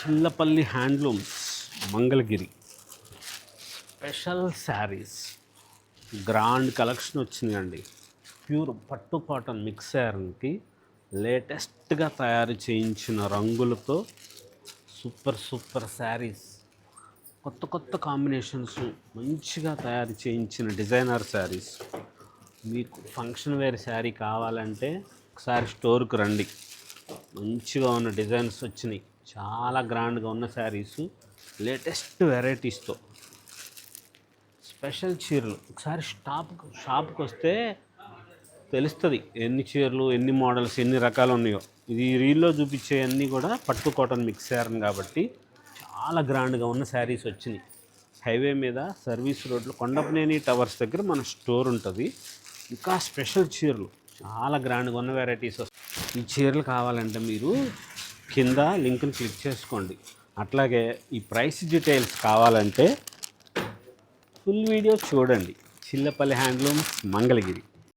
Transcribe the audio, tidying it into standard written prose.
Chillapalli handlooms Mangalagiri special saris grand collection వచ్చినాయండి. Pure పట్టు cotton mix శారీకి లేటెస్ట్గా తయారు చేయించిన రంగులతో సూపర్ శారీస్, కొత్త కొత్త కాంబినేషన్స్, మంచిగా తయారు చేయించిన డిజైనర్ శారీస్. మీకు ఫంక్షన్ వేర్ శారీ కావాలంటే ఒకసారి స్టోర్కి రండి. మంచిగా ఉన్న డిజైన్స్ వచ్చినాయి, చాలా గ్రాండ్గా ఉన్న శారీస్, లేటెస్ట్ వెరైటీస్తో. స్పెషల్ చీరలు ఒకసారి షాప్కి వస్తే తెలుస్తుంది ఎన్ని చీరలు, ఎన్ని మోడల్స్, ఎన్ని రకాలు ఉన్నాయో. ఇది రీల్లో చూపించే అన్నీ కూడా పట్టు కాటన్ మిక్స్ శారీ కాబట్టి చాలా గ్రాండ్గా ఉన్న శారీస్ వచ్చినాయి. హైవే మీద సర్వీస్ రోడ్లో కొండపనేని టవర్స్ దగ్గర మన స్టోర్ ఉంటుంది. ఇంకా స్పెషల్ చీరలు చాలా గ్రాండ్గా ఉన్న వెరైటీస్ వస్తాయి. ఈ చీరలు కావాలంటే మీరు కింద లింక్ని క్లిక్ చేసుకోండి. అట్లాగే ఈ ప్రైస్ డీటెయిల్స్ కావాలంటే ఫుల్ వీడియో చూడండి. చిల్లపల్లి హ్యాండ్లూమ్స్ మంగళగిరి.